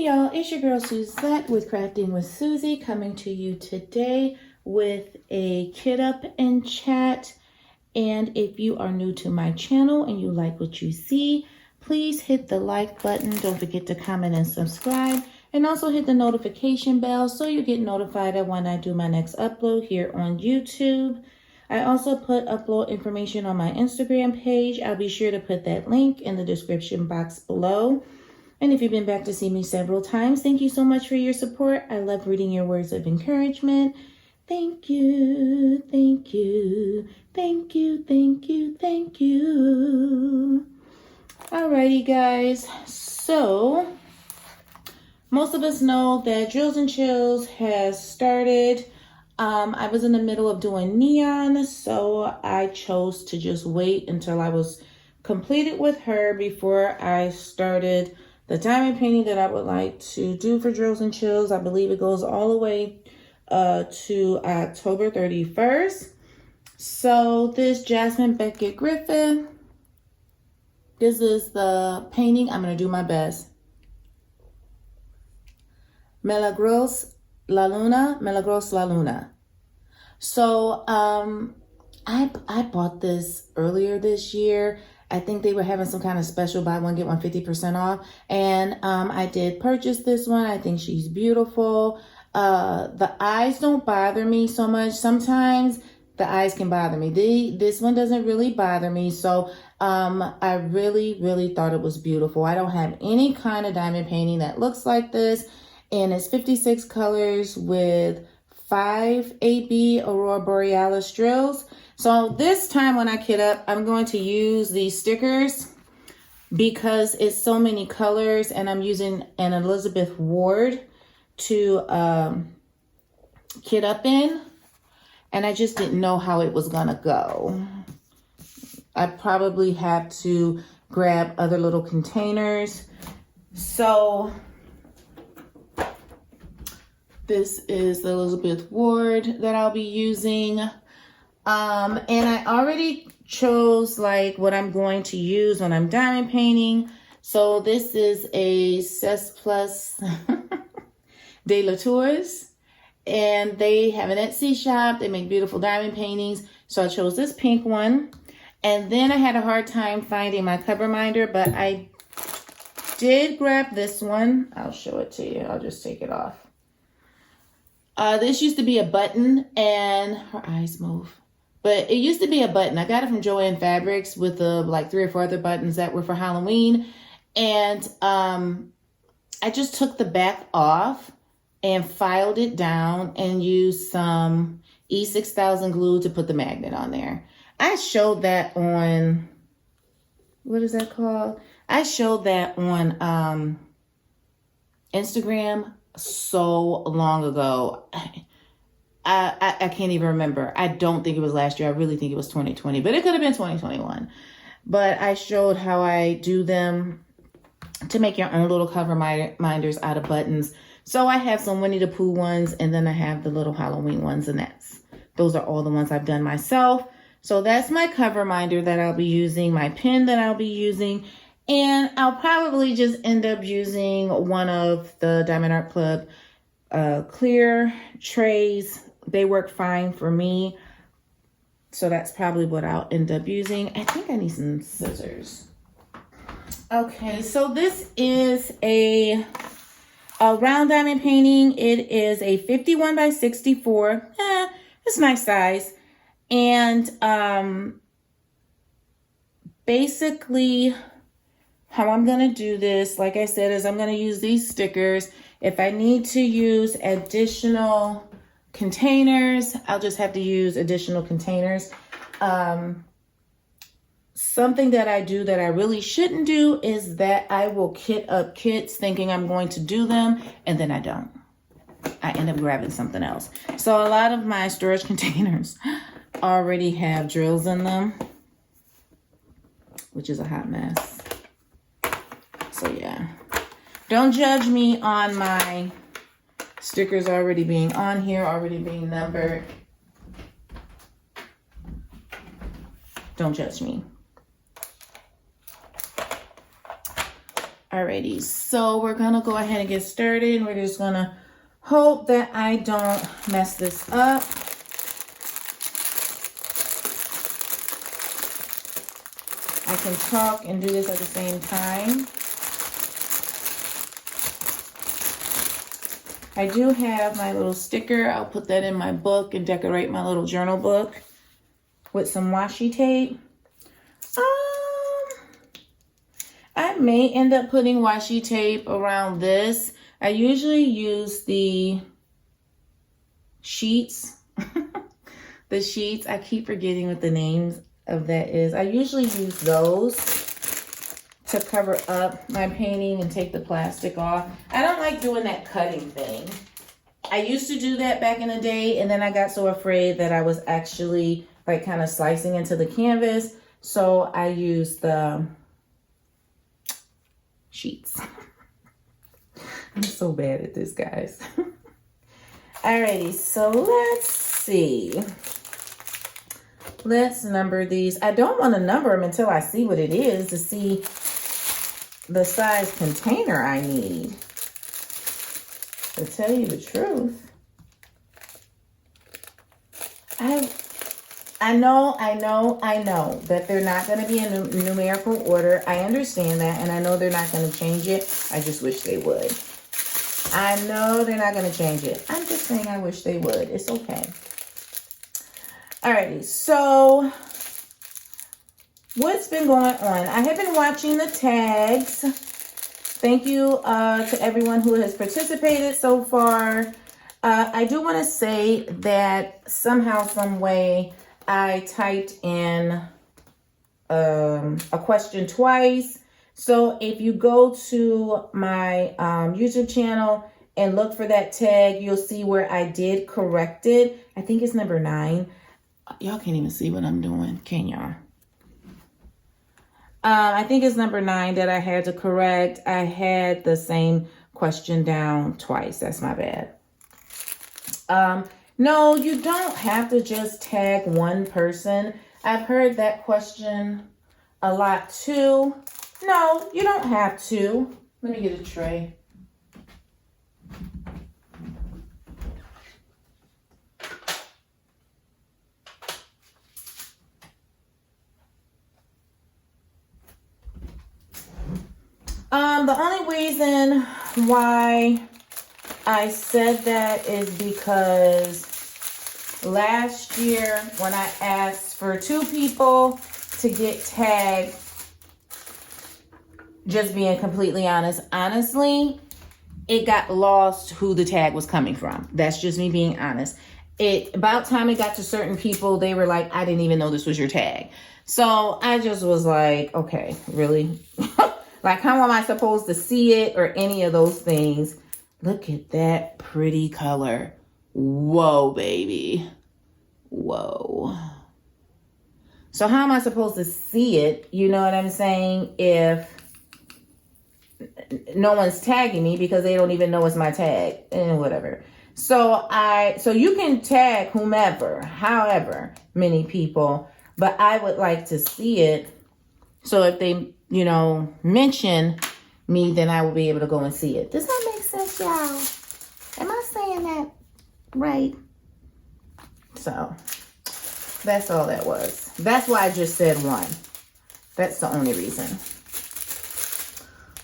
Hey y'all, it's your girl Suzette with Crafting with Susie, coming to you today with a kit up and chat. And if you are new to my channel and you like what you see, please hit the like button. Don't forget to comment and subscribe, and also hit the notification bell so you get notified of when I do my next upload here on YouTube. I also put upload information on my Instagram page. I'll be sure to put that link in the description box below. And if you've been back to see me several times, thank you so much for your support. I love reading your words of encouragement. Thank you, thank you, thank you, thank you, thank you. Alrighty, guys. So, most of us know that Drills and Chills has started. I was in the middle of doing neon, so I chose to just wait until I was completed with her before I started the diamond painting that I would like to do for Drills and Chills. I believe it goes all the way to October 31st. So this Jasmine Beckett-Griffith, this is the painting. I'm going to do my best. Milagros La Luna. So I bought this earlier this year. I think they were having some kind of special buy one get one 50% off, and I did purchase this one. I think she's beautiful. The eyes don't bother me so much. Sometimes the eyes can bother me. This one doesn't really bother me. So I really thought it was beautiful. I don't have any kind of diamond painting that looks like this, and it's 56 colors with 5 AB Aurora Borealis drills. So this time when I kit up, I'm going to use these stickers because it's so many colors, and I'm using an Elizabeth Ward to kit up in, and I just didn't know how it was gonna go. I probably have to grab other little containers. So this is the Elizabeth Ward that I'll be using. And I already chose like what I'm going to use when I'm diamond painting. So this is a Cess Plus de la Tours, and they have an Etsy shop. They make beautiful diamond paintings. So I chose this pink one. And then I had a hard time finding my cover minder, but I did grab this one. I'll show it to you. I'll just take it off. This used to be a button, and her eyes move. But it used to be a button. I got it from Joann Fabrics with like 3 or 4 other buttons that were for Halloween. And I just took the back off and filed it down and used some E6000 glue to put the magnet on there. I showed that on, what is that called? I showed that on Instagram so long ago. I can't even remember. I don't think it was last year. I really think it was 2020, but it could have been 2021. But I showed how I do them to make your own little cover minders out of buttons. So I have some Winnie the Pooh ones, and then I have the little Halloween ones, and those are all the ones I've done myself. So that's my cover minder that I'll be using, my pen that I'll be using, and I'll probably just end up using one of the Diamond Art Club clear trays. They work fine for me. So that's probably what I'll end up using. I think I need some scissors. Okay, so this is a round diamond painting. It is a 51 by 64. It's a nice size. And basically how I'm going to do this, like I said, is I'm going to use these stickers. If I need to use additional containers, I'll just have to use additional containers. Something that I do that I really shouldn't do is that I will kit up kits thinking I'm going to do them, and then I don't. I end up grabbing something else. So a lot of my storage containers already have drills in them, which is a hot mess. So yeah, don't judge me on my stickers already being on here, already being numbered. Don't judge me. Alrighty, so we're gonna go ahead and get started. We're just gonna hope that I don't mess this up. I can talk and do this at the same time. I do have my little sticker. I'll put that in my book and decorate my little journal book with some washi tape. I may end up putting washi tape around this. I usually use the sheets. The sheets, I keep forgetting what the names of that is. I usually use those to cover up my painting and take the plastic off. I don't like doing that cutting thing. I used to do that back in the day, and then I got so afraid that I was actually like kind of slicing into the canvas. So I used the sheets. I'm so bad at this, guys. Alrighty, so let's see. Let's number these. I don't want to number them until I see what it is to see the size container I need. To tell you the truth, I know that they're not going to be in numerical order. I understand that, and I know they're not going to change it. I just wish they would. I know they're not going to change it. I'm just saying I wish they would. It's okay. Alrighty, so what's been going on? I have been watching the tags. Thank you to everyone who has participated so far. I do want to say that somehow, some way, I typed in a question twice. So if you go to my YouTube channel and look for that tag, you'll see where I did correct it. I think it's number 9. Y'all can't even see what I'm doing, can y'all? I think it's number 9 that I had to correct. I had the same question down twice. That's my bad. No, you don't have to just tag one person. I've heard that question a lot too. No, you don't have to. Let me get a tray. The only reason why I said that is because last year when I asked for 2 people to get tagged, just being completely honest, honestly, it got lost who the tag was coming from. That's just me being honest. About time it got to certain people, they were like, I didn't even know this was your tag. So I just was like, okay, really? Like, how am I supposed to see it or any of those things? Look at that pretty color. Whoa, baby. Whoa. So how am I supposed to see it? You know what I'm saying? If no one's tagging me because they don't even know it's my tag and whatever. So you can tag whomever, however many people, but I would like to see it. So if they, mention me, then I will be able to go and see it. Does that make sense, y'all? Am I saying that right? So that's all that was. That's why I just said 1. That's the only reason.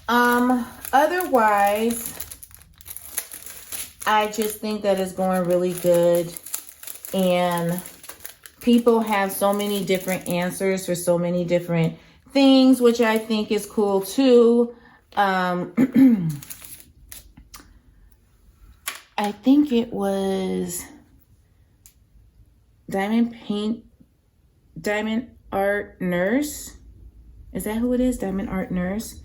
Otherwise, I just think that it's going really good, and people have so many different answers for so many different things, which I think is cool too. I think it was Diamond Art Nurse. Is that who it is? Diamond Art Nurse.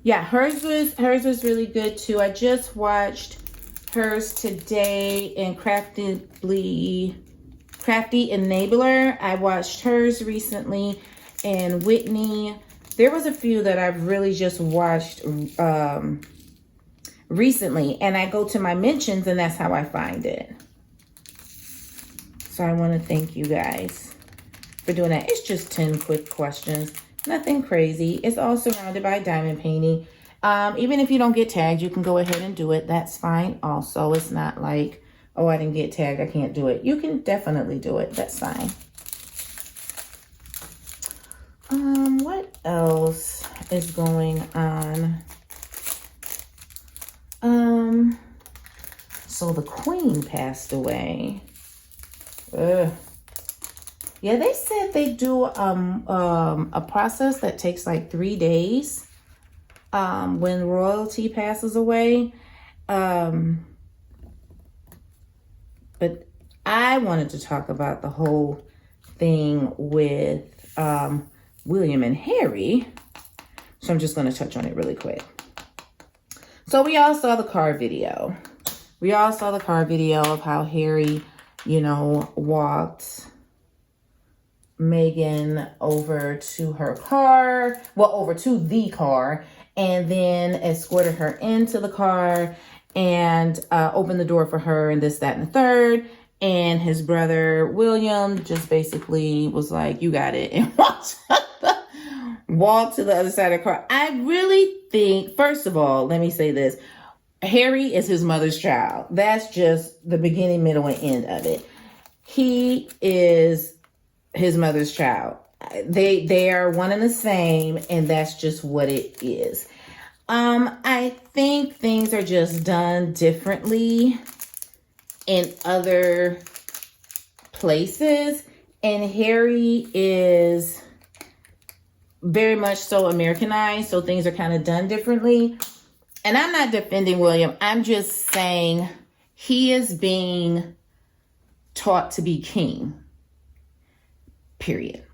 Yeah, hers was really good too. I just watched hers today in Crafty Enabler. I watched hers recently, and Whitney. There was a few that I've really just watched recently, and I go to my mentions, and that's how I find it. So I want to thank you guys for doing that. It's just 10 quick questions. Nothing crazy. It's all surrounded by diamond painting. Even if you don't get tagged, you can go ahead and do it. That's fine. Also, it's not like, oh, I didn't get tagged, I can't do it. You can definitely do it. That's fine. What else is going on? So the queen passed away. Ugh. Yeah, they said they do a process that takes like 3 days when royalty passes away. But I wanted to talk about the whole thing with William and Harry. So I'm just going to touch on it really quick. So we all saw the car video. We all saw the car video of how Harry, you know, walked Meghan over to her car, well, over to the car, and then escorted her into the car and opened the door for her and this, that, and the third. And his brother, William, just basically was like, you got it, and walked to the other side of the car. I really think, first of all, let me say this. Harry is his mother's child. That's just the beginning, middle, and end of it. He is his mother's child. They are one and the same, and that's just what it is. I think things are just done differently in other places, and Harry is very much so Americanized, so things are kind of done differently. And I'm not defending William. I'm just saying he is being taught to be king. Period.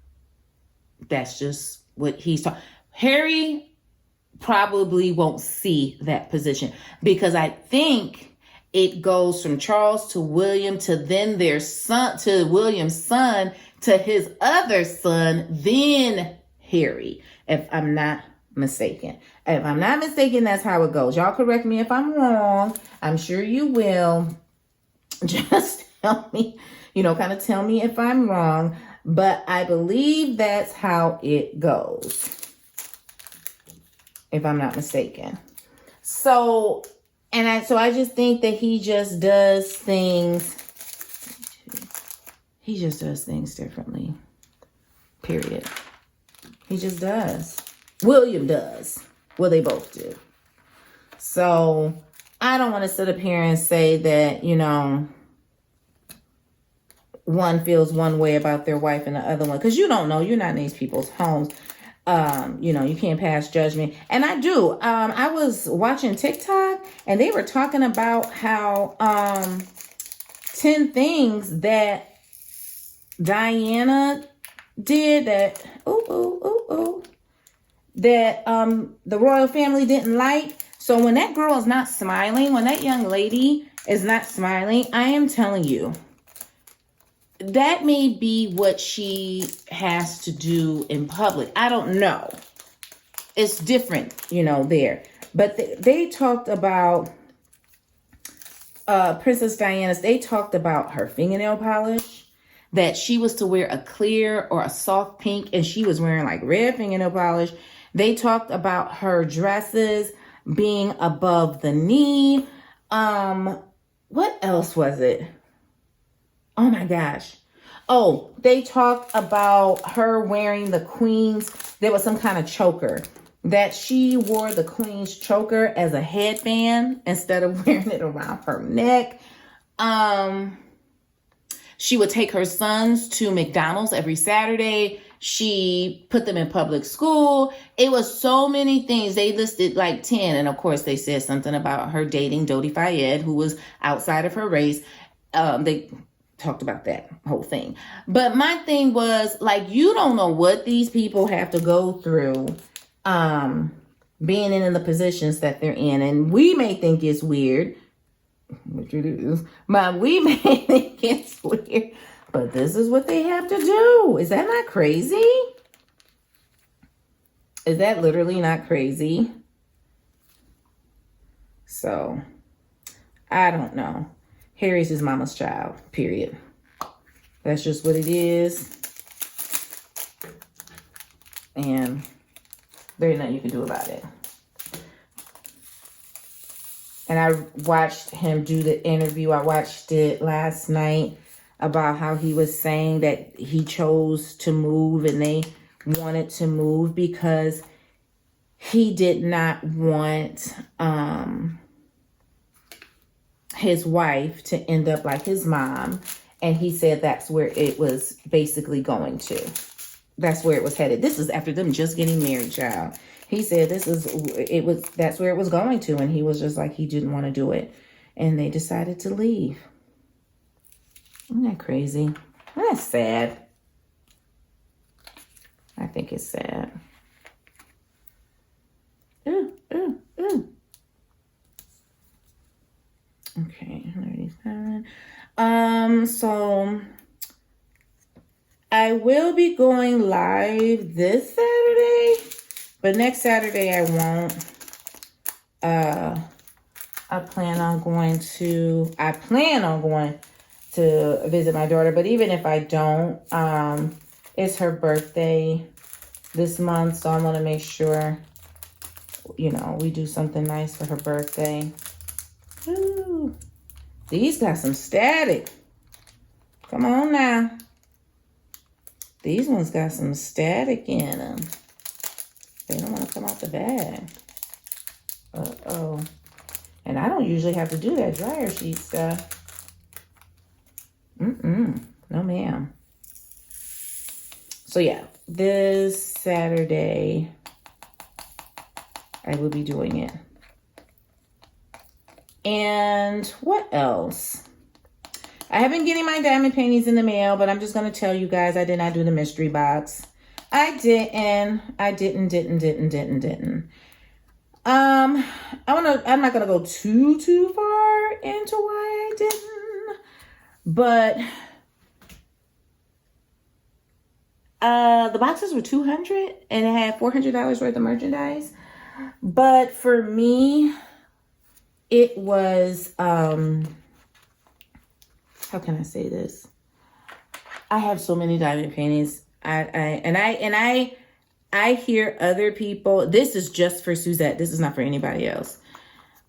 That's just what he's taught. Harry probably won't see that position because I think it goes from Charles to William to then their son, to William's son, to his other son, then Harry, if I'm not mistaken. If I'm not mistaken, that's how it goes. Y'all correct me if I'm wrong. I'm sure you will. Just tell me, kind of tell me if I'm wrong. But I believe that's how it goes, if I'm not mistaken. So I just think that he just does things. He just does things differently. Period. He just does. William does. Well, they both do. So I don't want to sit up here and say that, one feels one way about their wife and the other one, because you don't know. You're not in these people's homes. You can't pass judgment. And I do. I was watching TikTok and they were talking about how 10 things that Diana did that that the royal family didn't like. So when that girl is not smiling, when that young lady is not smiling, I am telling you, that may be what she has to do in public. I don't know. It's different, there. But they talked about Princess Diana's, they talked about her fingernail polish, that she was to wear a clear or a soft pink, and she was wearing like red fingernail polish. They talked about her dresses being above the knee. What else was it? Oh my gosh. Oh, they talked about her wearing the Queen's, there was some kind of choker, that she wore the Queen's choker as a headband instead of wearing it around her neck. She would take her sons to McDonald's every Saturday. She put them in public school. It was so many things. They listed like 10. And of course, they said something about her dating Dodi Fayed, who was outside of her race. They talked about that whole thing. But my thing was, like, you don't know what these people have to go through being in the positions that they're in. And we may think it's weird, which it is, but we may think it's weird. But this is what they have to do. Is that not crazy? Is that literally not crazy? So, I don't know. Harry's his mama's child, period. That's just what it is. And there ain't nothing you can do about it. And I watched him do the interview. I watched it last night about how he was saying that he chose to move and they wanted to move because he did not want his wife to end up like his mom. And he said that's where it was basically going to. That's where it was headed. This is after them just getting married, child. He said that's where it was going to. And he was just like, he didn't want to do it. And they decided to leave. Isn't that crazy? That's sad. I think it's sad. Ooh. Okay, 37. So I will be going live this Saturday, but next Saturday I won't. I plan on going to visit my daughter, but even if I don't, it's her birthday this month, so I want to make sure, you know, we do something nice for her birthday. Ooh, these got some static. Come on now. These ones got some static in them. They don't want to come out the bag. Uh-oh. And I don't usually have to do that dryer sheet stuff. No, ma'am. So, yeah, this Saturday, I will be doing it. And what else? I have been getting my diamond paintings in the mail, but I'm just going to tell you guys I did not do the mystery box. I didn't. I'm not going to go too far into why I didn't, but the boxes were $200 and it had $400 worth of merchandise. But for me, it was, how can I say this? I have so many diamond paintings. I hear other people, this is just for Suzette. This is not for anybody else.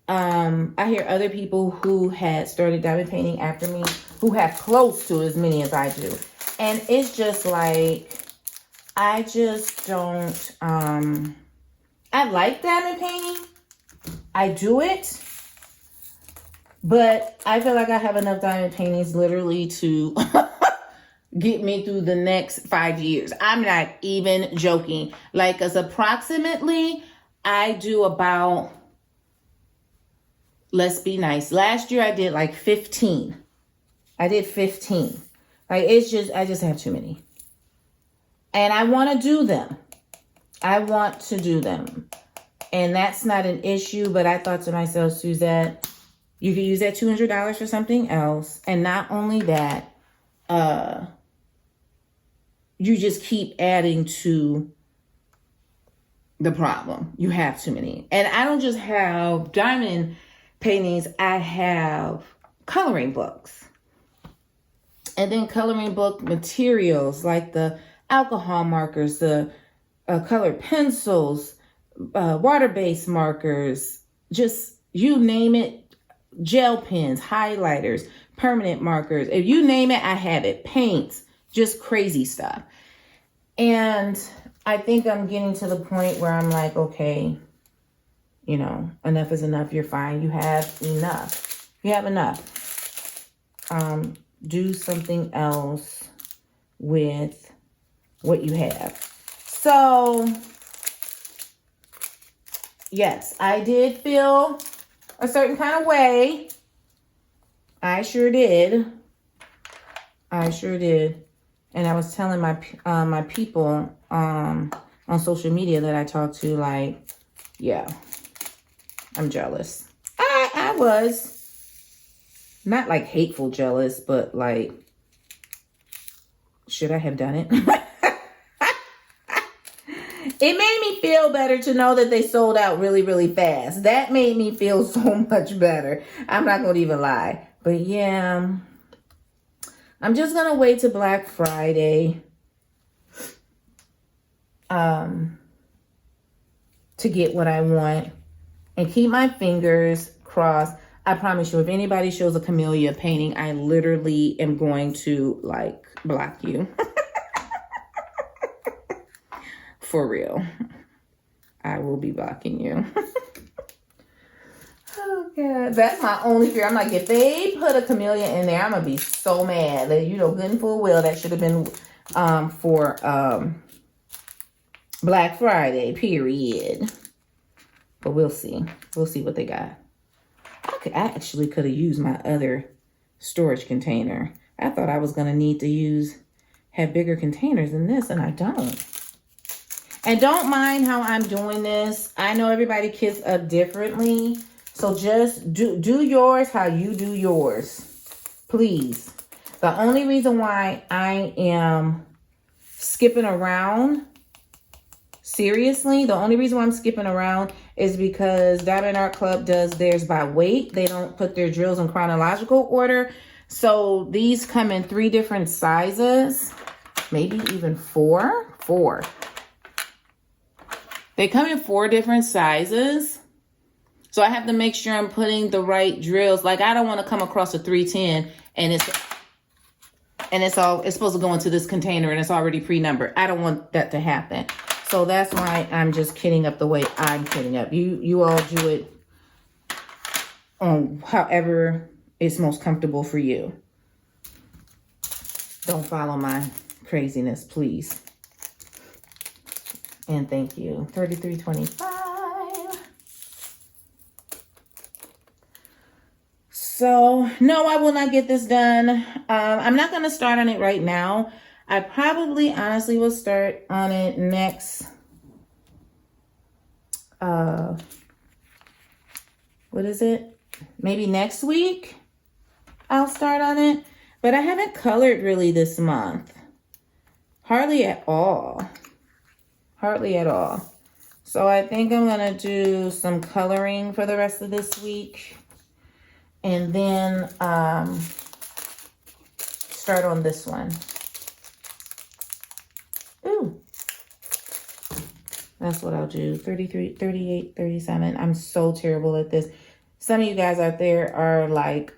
I hear other people who had started diamond painting after me, who have close to as many as I do. And it's just like, I just don't, I like diamond painting. I do it. But I feel like I have enough diamond paintings literally to get me through the next 5 years. I'm not even joking. Like, as approximately, I do about, let's be nice. Last year I did like 15. I did 15. Like, I just have too many. And I want to do them. And that's not an issue, but I thought to myself, Suzette, you could use that $200 for something else. And not only that, you just keep adding to the problem. You have too many. And I don't just have diamond paintings. I have coloring books. And then coloring book materials like the alcohol markers, the colored pencils, water-based markers, just you name it. Gel pens, highlighters, permanent markers. If you name it, I have it. Paints, just crazy stuff. And I think I'm getting to the point where I'm like, okay, you know, enough is enough. You're fine. You have enough. You have enough. Do something else with what you have. So, yes, I did feel a certain kind of way. I sure did. And I was telling my people on social media that I talked to, like, yeah, I'm jealous. I was not like hateful jealous, but like, should I have done it? It made me feel better to know that they sold out really, really fast. That made me feel so much better. I'm not going to even lie. But yeah, I'm just going to wait till Black Friday to get what I want and keep my fingers across. I promise you, if anybody shows a camellia painting, I literally am going to like block you. For real. I will be blocking you. Oh God, that's my only fear. I'm like, if they put a camellia in there, I'm gonna be so mad. That, you know, good and full well that should have been for Black Friday, period. But we'll see. We'll see what they got. I actually could have used my other storage container. I thought I was going to need to have bigger containers than this, and I don't. And don't mind how I'm doing this. I know everybody kits up differently. So just do yours how you do yours. Please. The only reason why I am skipping around, seriously, the only reason why I'm skipping around is because Diamond Art Club does theirs by weight. They don't put their drills in chronological order. So these come in 3 different sizes, maybe even 4. They come in 4 different sizes. So I have to make sure I'm putting the right drills. Like, I don't want to come across a 310 and it's supposed to go into this container and it's already pre-numbered. I don't want that to happen. So that's why I'm just kitting up the way I'm kitting up. You all do it however is most comfortable for you. Don't follow my craziness, please. And thank you. $33.25. So, no, I will not get this done. I'm not going to start on it right now. I probably, honestly, will start on it next, what is it? Maybe next week I'll start on it. But I haven't colored really this month. Hardly at all. Hardly at all. So I think I'm going to do some coloring for the rest of this week. And then start on this one. Ooh. That's what I'll do. 33, 38, 37. I'm so terrible at this. Some of you guys out there are like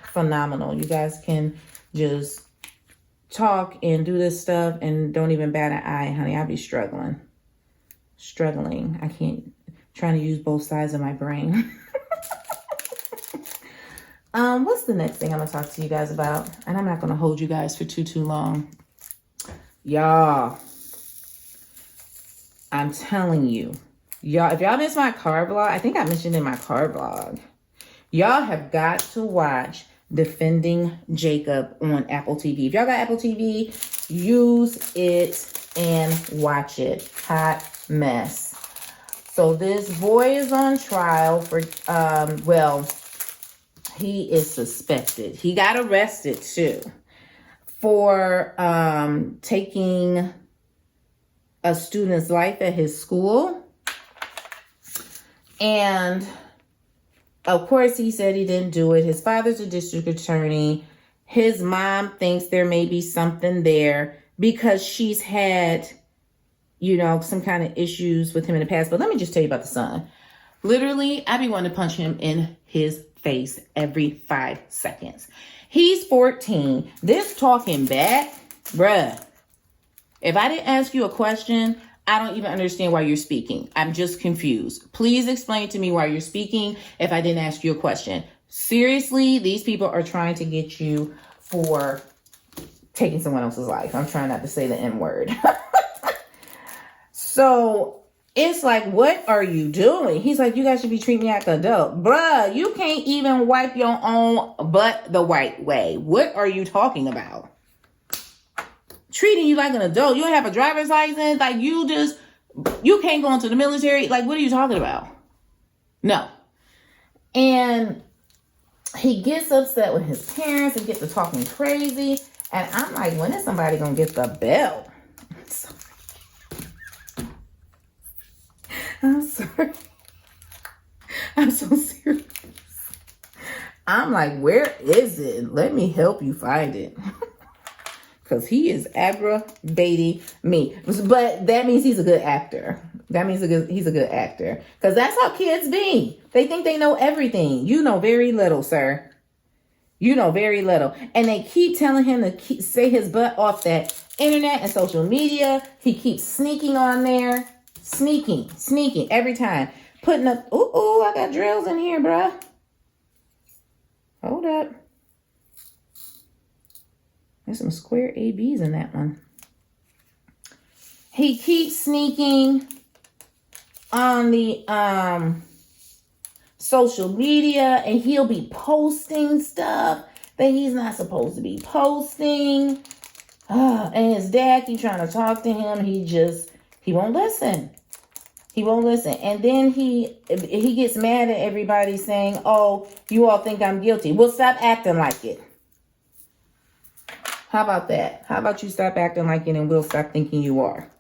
phenomenal. You guys can just talk and do this stuff and don't even bat an eye, honey. I'll be struggling. I can't, trying to use both sides of my brain. What's the next thing I'm going to talk to you guys about? And I'm not going to hold you guys for too long. Y'all, I'm telling you, y'all, if y'all missed my car vlog, I think I mentioned in my car vlog, y'all have got to watch Defending Jacob on Apple TV. If y'all got Apple TV, use it and watch it. Hot mess. So this boy is on trial for, he is suspected. He got arrested too for taking a student's life at his school. And of course, he said he didn't do it. His father's a district attorney. His mom thinks there may be something there because she's had, you know, some kind of issues with him in the past. But let me just tell you about the son. Literally, I be wanting to punch him in his face every 5 seconds. He's 14. This talking back, bruh. If I didn't ask you a question, I don't even understand why you're speaking. I'm just confused. Please explain to me why you're speaking if I didn't ask you a question. Seriously, these people are trying to get you for taking someone else's life. I'm trying not to say the N word. So it's like, what are you doing? He's like, you guys should be treating me like an adult. Bruh, you can't even wipe your own butt the right way. What are you talking about? Treating you like an adult. You don't have a driver's license. Like, you can't go into the military. Like, what are you talking about? No. And he gets upset with his parents and gets to talking crazy. And I'm like, when is somebody going to get the belt? I'm sorry. I'm so serious. I'm like, where is it? Let me help you find it. Because he is aggravating me. But that means he's a good actor. That means he's a good actor. Because that's how kids be. They think they know everything. You know very little, sir. You know very little. And they keep telling him to say his butt off that internet and social media. He keeps sneaking on there. Sneaking every time. Putting up, ooh, I got drills in here, bruh. Hold up. There's some square ABs in that one. He keeps sneaking on the social media, and he'll be posting stuff that he's not supposed to be posting. And his dad keeps trying to talk to him. He won't listen. He won't listen. And then he gets mad at everybody saying, oh, you all think I'm guilty. Well, stop acting like it. How about that? How about you stop acting like it and we'll stop thinking you are?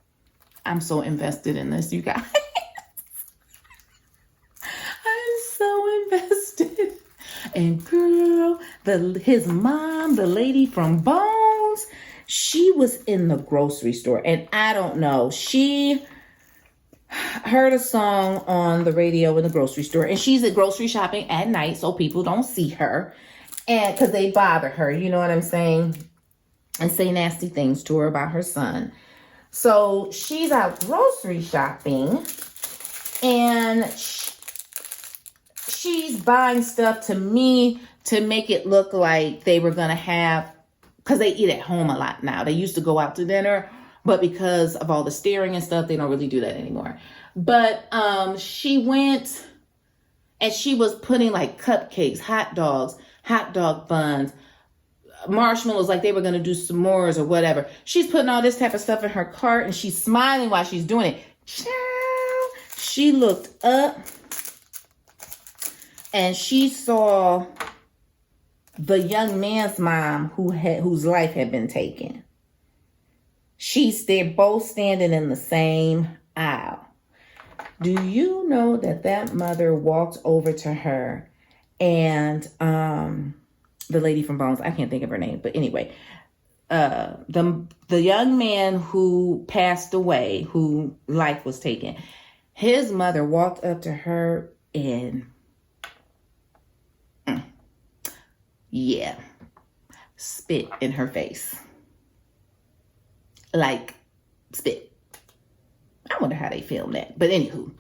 I'm so invested in this, you guys. I'm so invested. And girl, his mom, the lady from Bones, she was in the grocery store. And I don't know, she heard a song on the radio in the grocery store. And she's at grocery shopping at night so people don't see her. And because they bother her, you know what I'm saying? And say nasty things to her about her son. So she's out grocery shopping and she's buying stuff to me to make it look like they were going to have, because they eat at home a lot now. They used to go out to dinner, but because of all the staring and stuff, they don't really do that anymore. But she went and she was putting like cupcakes, hot dogs, hot dog buns, marshmallows, like they were going to do s'mores or whatever. She's putting all this type of stuff in her cart and she's smiling while she's doing it. Child, she looked up and she saw the young man's mom whose life had been taken. They're both standing in the same aisle. Do you know that mother walked over to her and the lady from Bones, I can't think of her name, but anyway, the young man who passed away, who life was taken, his mother walked up to her and spit in her face. Like spit. I wonder how they filmed that. But anywho,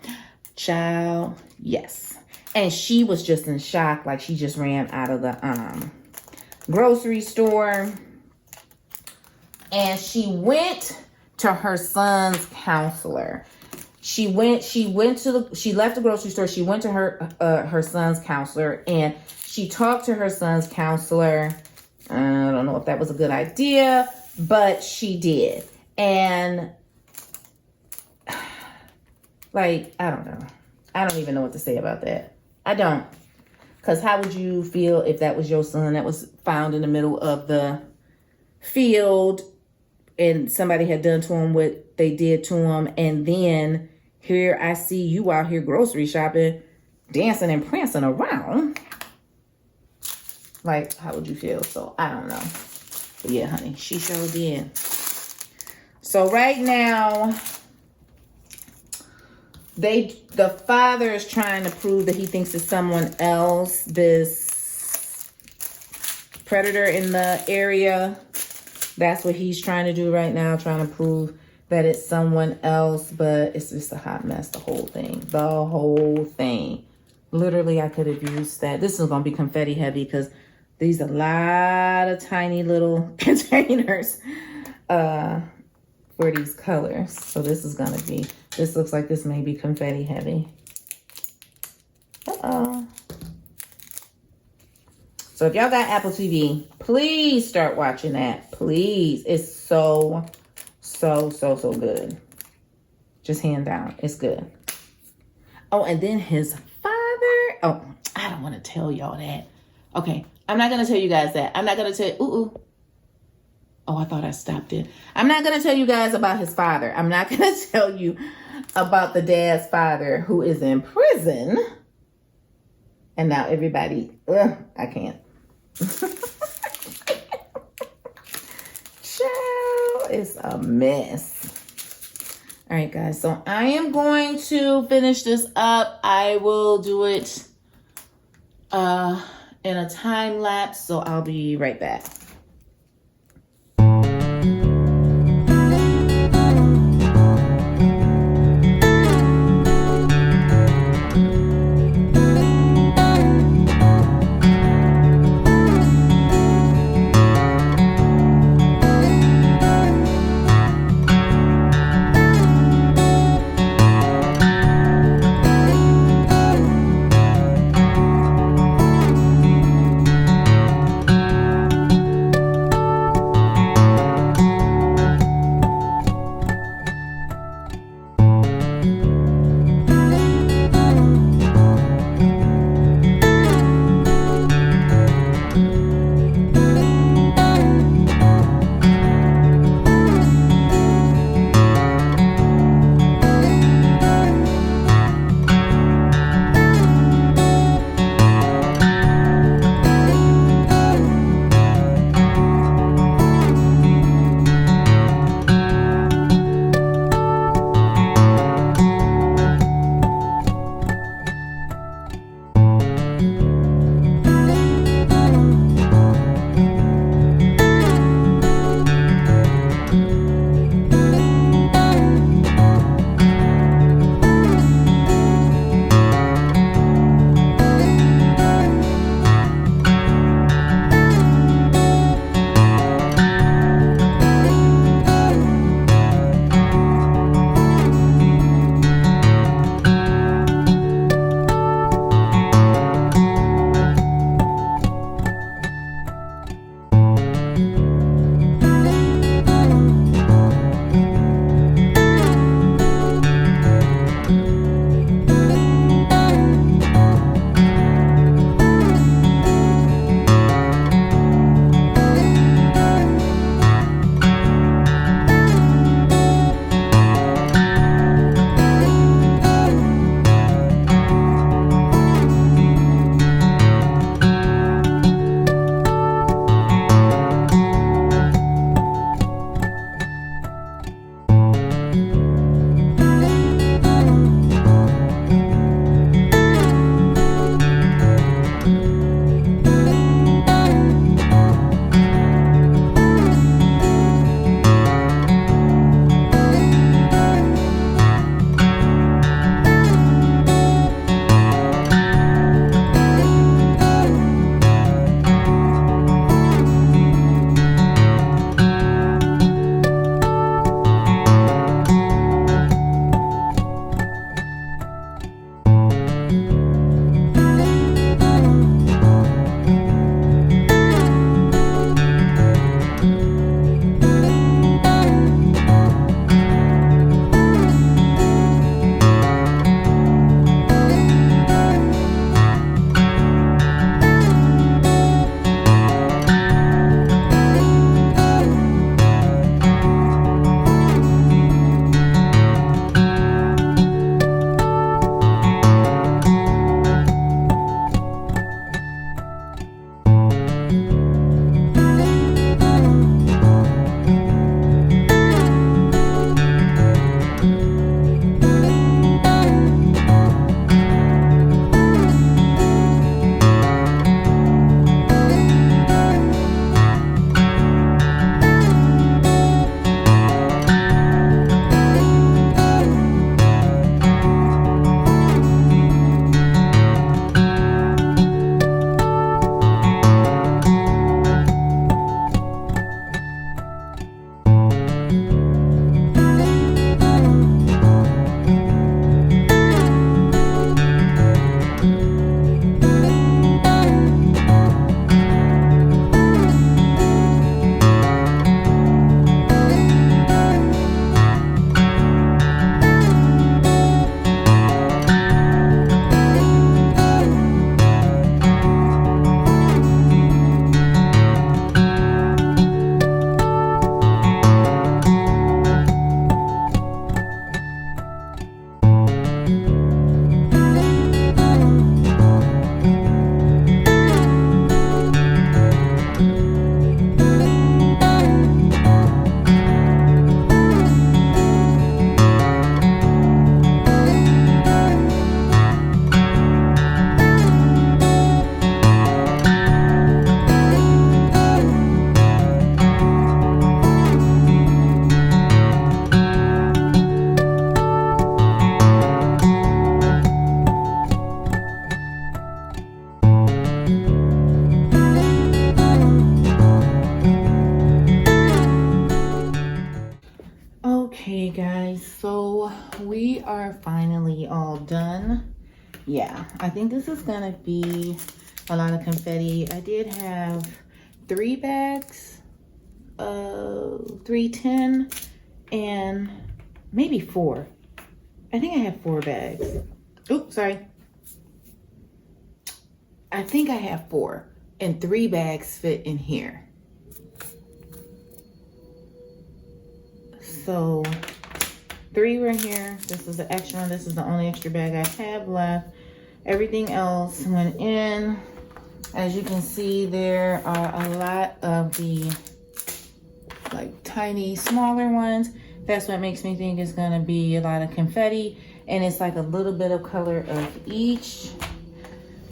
child, yes. And she was just in shock, like she just ran out of the grocery store. And she went to her son's counselor. She left the grocery store. She went to her son's counselor and she talked to her son's counselor. I don't know if that was a good idea, but she did. And like, I don't know. I don't even know what to say about that. I don't. Because how would you feel if that was your son that was found in the middle of the field and somebody had done to him what they did to him, and then here I see you out here grocery shopping, dancing and prancing around? Like, how would you feel? So, I don't know. But yeah, honey, she sure did. So right now, the father is trying to prove that he thinks it's someone else, this predator in the area. That's what he's trying to do right now, trying to prove that it's someone else, but it's just a hot mess, the whole thing. The whole thing. Literally, I could have used that. This is going to be confetti heavy because these are a lot of tiny little containers for these colors. So this looks like this may be confetti heavy. Uh-oh. So if y'all got Apple TV, please start watching that. Please. It's so good. Just hand down. It's good. Oh, and then his father. Oh, I don't want to tell y'all that. Okay. I'm not going to tell you guys that. I'm not going to tell. Ooh. Oh, I thought I stopped it. I'm not going to tell you guys about his father. I'm not going to tell you about the dad's father who is in prison. And now everybody, I can't. Child, it's a mess. All right, guys, so I am going to finish this up. I will do it in a time lapse, so I'll be right back. finally all done. Yeah, I think this is gonna be a lot of confetti. I did have 3 bags of 310 and maybe 4. I think I have 4 bags. Oops, sorry. I think I have 4 and 3 bags fit in here. So 3 were in here. This is the extra one. This is the only extra bag I have left. Everything else went in. As you can see, there are a lot of the like tiny, smaller ones. That's what makes me think it's gonna be a lot of confetti, and it's like a little bit of color of each.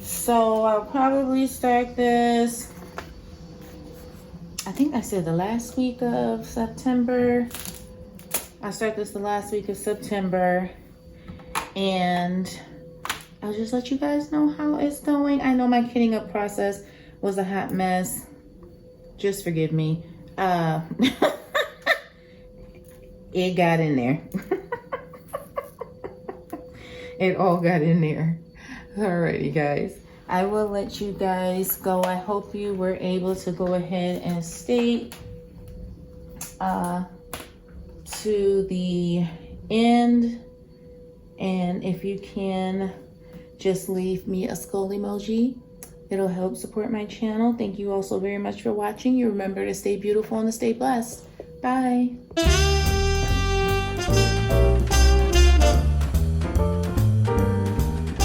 So I'll probably start this, I think I said the last week of September. I'll start this the last week of September, and I'll just let you guys know how it's going. I know my kitting up process was a hot mess. Just forgive me. It got in there. It all got in there. Alrighty, guys. I will let you guys go. I hope you were able to go ahead and stay to the end. And if you can, just leave me a skull emoji. It'll help support my channel. Thank you all so very much for watching. You remember to stay beautiful and to stay blessed. Bye.